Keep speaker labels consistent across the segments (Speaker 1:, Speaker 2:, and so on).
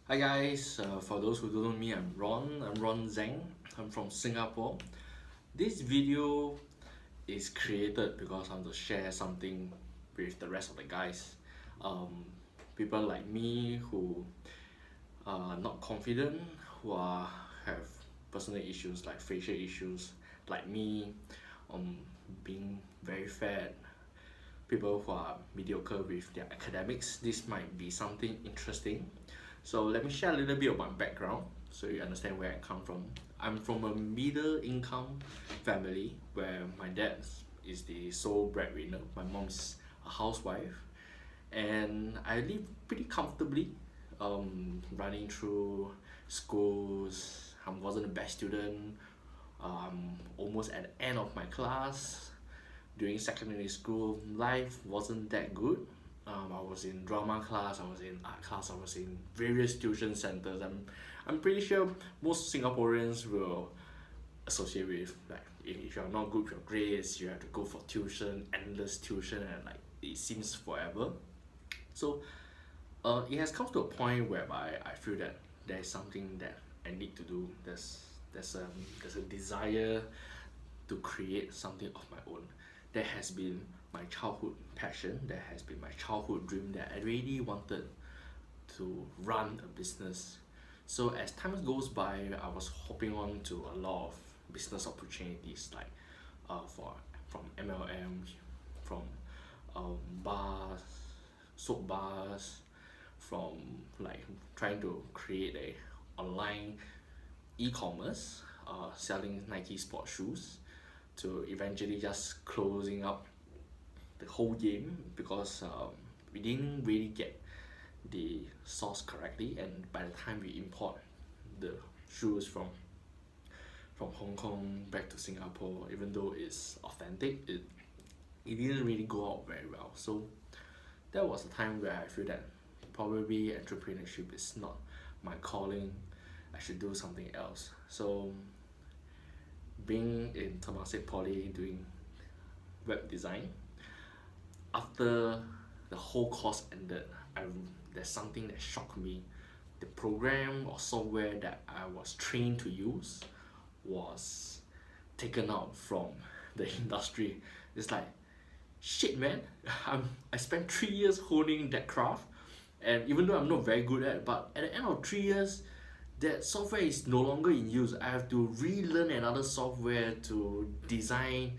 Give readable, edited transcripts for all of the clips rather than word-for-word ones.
Speaker 1: Hi guys, for those who don't know me, I'm Ron. I'm Ron Zhang. I'm from Singapore. This video is created because I want to share something with the rest of the guys. Um, People like me who are not confident, have personal issues like facial issues, like me, um, being very fat, people who are mediocre with their academics. This might be something interesting. So let me share a little bit of my background so you understand where I come from. I'm from a middle income family where my dad is the sole breadwinner. My mom is a housewife, and I live pretty comfortably, running through schools. I wasn't the best student. Almost at the end of my class. During secondary school, life wasn't that good. I was in drama class, I was in art class, I was in various tuition centers. I'm pretty sure most Singaporeans will associate with like if you're not good with your grades, you have to go for tuition, endless tuition, and like it seems forever. So it has come to a point whereby I feel that there's something that I need to do. There's a desire to create something of my own. That has been my childhood passion. That has been my childhood dream that I really wanted to run a business. So as time goes by, I was hopping on to a lot of business opportunities like for from MLM, from bars, soap bars, from like trying to create a online e-commerce selling Nike sports shoes to eventually just closing up the whole game because we didn't really get the source correctly, and by the time we import the shoes from Hong Kong back to Singapore, even though it's authentic, it didn't really go out very well. So that was a time where I feel that probably entrepreneurship is not my calling. I should do something else. So being in Temasek Poly doing web design, after the whole course ended, there's something that shocked me. The program or software that I was trained to use was taken out from the industry. It's like, shit, man. I spent 3 years honing that craft, and even though I'm not very good at it, but at the end of 3 years, that software is no longer in use. I have to relearn another software to design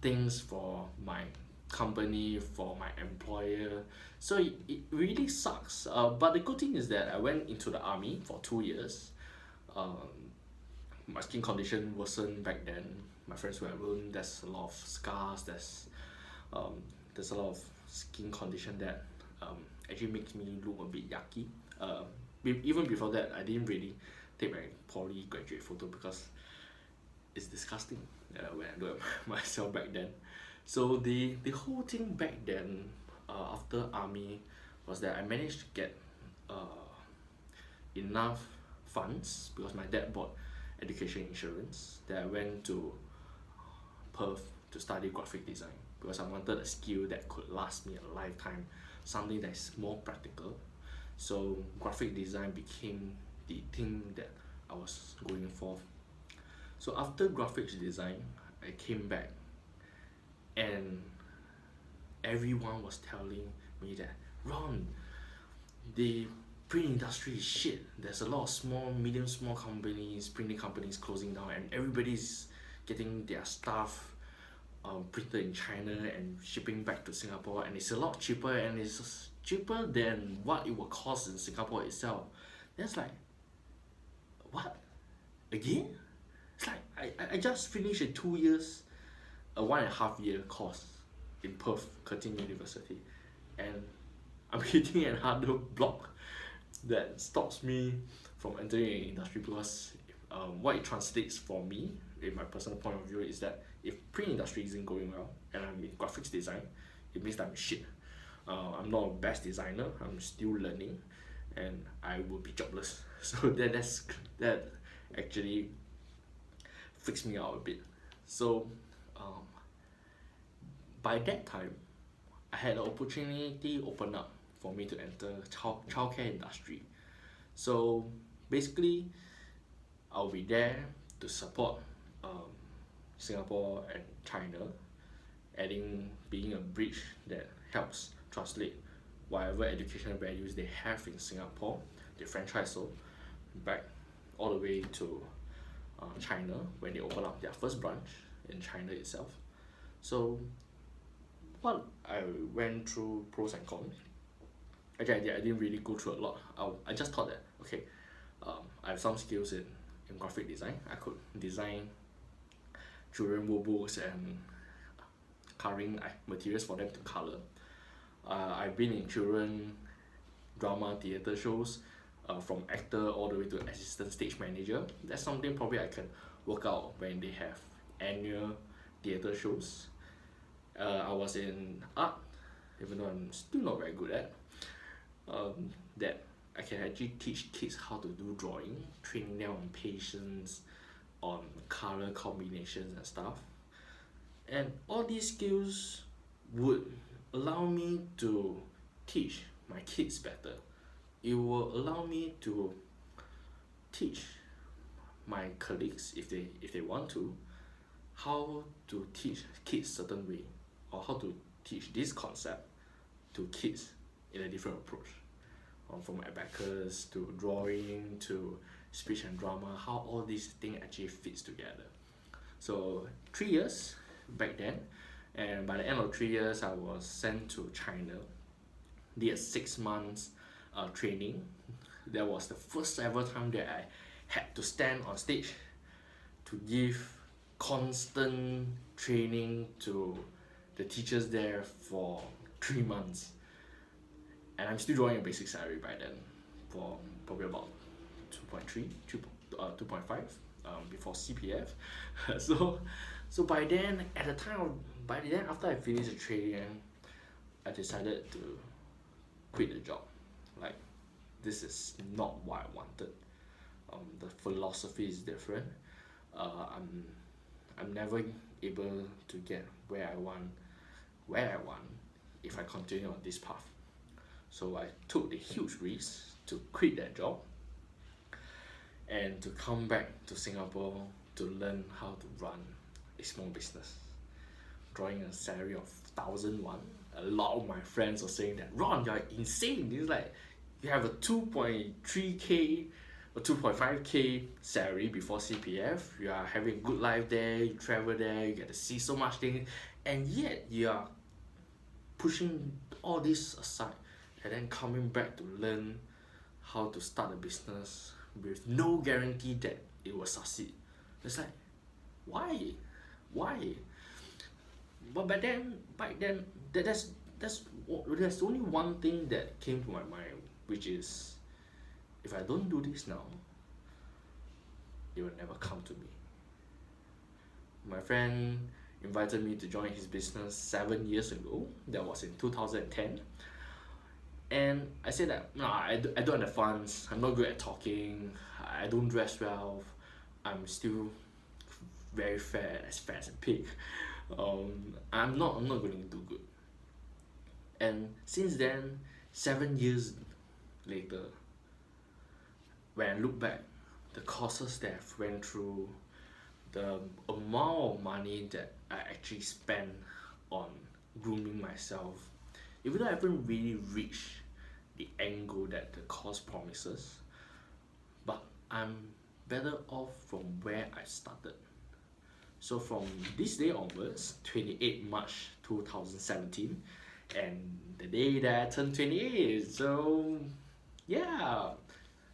Speaker 1: things for my company, for my employer. So it really sucks. But the good thing is that I went into the army for 2 years. Um, my skin condition worsened back then. My friends were wound. There's a lot of scars. Um, there's a lot of skin condition that actually makes me look a bit yucky. Even before that, I didn't really take my poly graduate photo because it's disgusting when I look at myself back then. So the whole thing back then, after army, was that I managed to get uh, enough funds because my dad bought education insurance that I went to Perth to study graphic design because I wanted a skill that could last me a lifetime, something that is more practical. So graphic design became the thing that I was going for. So after graphics design, I came back and everyone was telling me that, Ron, the print industry is shit. There's a lot of small companies, printing companies closing down, and everybody's getting their stuff printed in China and shipping back to Singapore, and it's a lot cheaper, and it's cheaper than what it will cost in Singapore itself. That's like, what? Again? It's like I just finished a 2 years, a 1.5 year course in Perth, Curtin University, and I'm hitting another block that stops me from entering an industry because what it translates for me, in my personal point of view, is that if print industry isn't going well and I'm in graphics design, it means that I'm shit. I'm not a best designer. I'm still learning, and I will be jobless. So that actually freaks me out a bit. So um, by that time, I had an opportunity open up for me to enter childcare industry. So basically, I'll be there to support Singapore and China, being a bridge that helps translate whatever educational values they have in Singapore, the franchise so back all the way to China when they open up their first branch in China itself. So what I went through pros and cons. Actually, I didn't really go through a lot. I just thought that okay, I have some skills in graphic design. I could design children workbooks and coloring materials for them to color. I've been in children drama theatre shows, from actor all the way to assistant stage manager. That's something probably I can work out when they have annual theatre shows. I was in art, even though I'm still not very good at. That I can actually teach kids how to do drawing, training them on patience, on color combinations and stuff. And all these skills would allow me to teach my kids better. It will allow me to teach my colleagues if they want to how to teach kids certain way, or how to teach this concept to kids in a different approach, from abacus to drawing to speech and drama, how all these things actually fits together. So 3 years back then, and by the end of 3 years I was sent to China, did a 6 months training. That was the first ever time that I had to stand on stage to give constant training to the teachers there for 3 months. And I'm still drawing a basic salary by then, for probably about 2.5 before CPF. so by then, after I finished the training, I decided to quit the job. Like, this is not what I wanted. The philosophy is different. I'm never able to get where I want if I continue on this path. So I took the huge risk to quit that job and to come back to Singapore to learn how to run a small business. Drawing a salary of 1,001. A lot of my friends were saying that, Ron, you're insane. It's like you have a 2.3k or 2.5k salary before CPF. You are having a good life there, you travel there, you get to see so much things, and yet you are pushing all this aside and then coming back to learn how to start a business with no guarantee that it will succeed. It's like, why? But back then, there's only one thing that came to my mind, which is, if I don't do this now, it will never come to me. My friend invited me to join his business 7 years ago. That was in 2010. And I said that, no, I don't have the funds, I'm not good at talking, I don't dress well, I'm still very fat as a pig. I'm not going to do good. And since then, 7 years later, when I look back, the courses that I've went through, the amount of money that I actually spent on grooming myself, even though I haven't really reached the end goal that the course promises, but I'm better off from where I started. So from this day onwards, 28 March 2017, and the day that I turned 28, so yeah,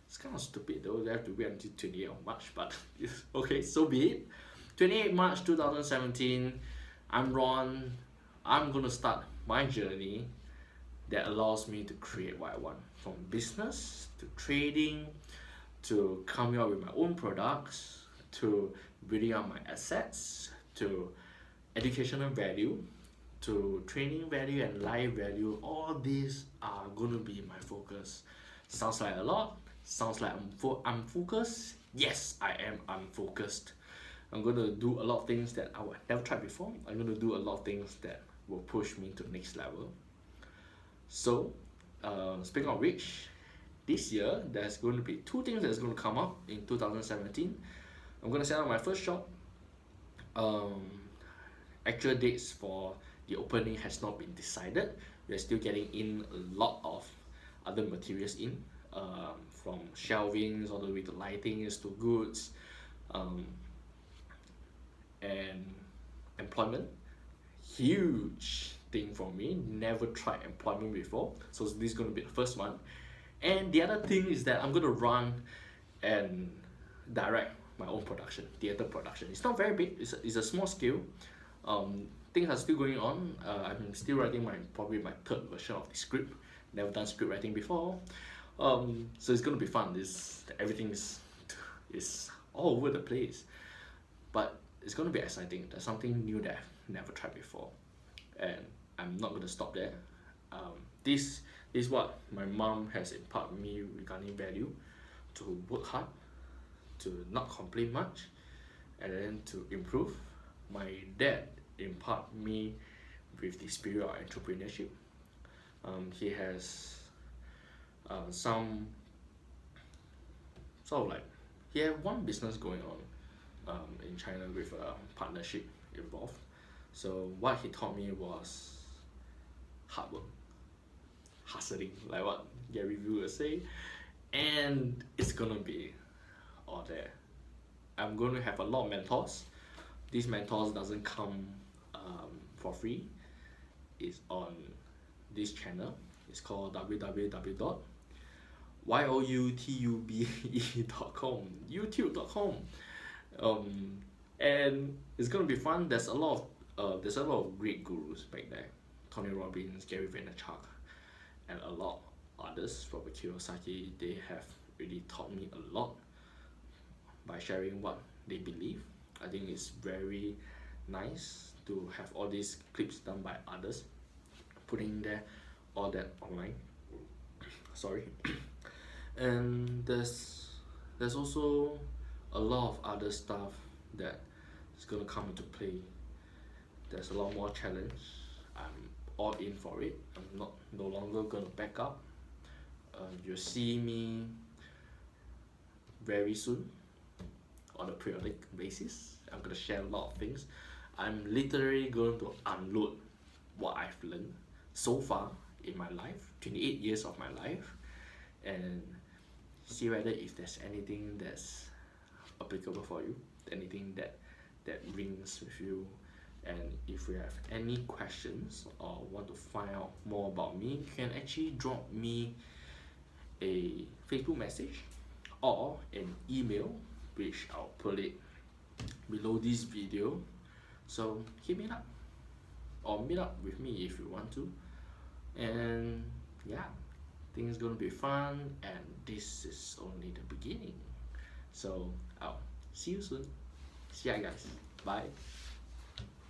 Speaker 1: it's kind of stupid though, they have to wait until 28 of March, but okay, so be it. 28 March 2017, I'm Ron. I'm gonna start my journey that allows me to create what I want, from business to trading to coming up with my own products to building up my assets to educational value to training value and life value. All these are gonna be my focus. Sounds like a lot, sounds like I'm focused. Yes, I am unfocused. I'm gonna do a lot of things that I would never tried before. I'm gonna do a lot of things that will push me to the next level. So, speaking of which, this year there's going to be two things that's going to come up in 2017. I'm going to set up my first shop. um, Actual dates for the opening has not been decided. We're still getting in a lot of other materials in, from shelvings all the way to lightings to goods, um, and employment. Huge thing for me. Never tried employment before, so this is going to be the first one. And the other thing is that I'm going to run and direct my own production, theater production. It's not very big. It's a small scale. Things are still going on. I'm still writing probably my third version of the script. Never done script writing before. So it's gonna be fun. Everything is all over the place, but it's gonna be exciting. There's something new that I've never tried before, and I'm not gonna stop there. This is what my mom has imparted me regarding value: to work hard, to not complain much, and then to improve. My dad imparted me with the spirit of entrepreneurship. He has some sort of like, he had one business going on in China with a partnership involved. So what he taught me was hard work, hustling, like what Gary Vee would say, and it's gonna be all there. I'm going to have a lot of mentors. These mentors doesn't come for free. It's on this channel. It's called www.youtube.com, youtube.com. And it's gonna be fun. There's a lot of great gurus back there. Tony Robbins, Gary Vaynerchuk, and a lot others. Robert Kiyosaki. They have really taught me a lot by sharing what they believe. I think it's very nice to have all these clips done by others, putting there all that online. Sorry. And there's also a lot of other stuff that is gonna come into play. There's a lot more challenge. I'm all in for it. I'm no longer gonna back up. You'll see me very soon on a periodic basis. I'm gonna share a lot of things. I'm literally going to unload what I've learned so far in my life, 28 years of my life, and see whether if there's anything that's applicable for you, anything that rings with you. And if you have any questions or want to find out more about me, you can actually drop me a Facebook message or an email, which I'll put it below this video. So hit me up or meet up with me if you want to. And yeah, I think it's gonna be fun, and this is only the beginning. So I'll see you soon. See ya guys. Bye.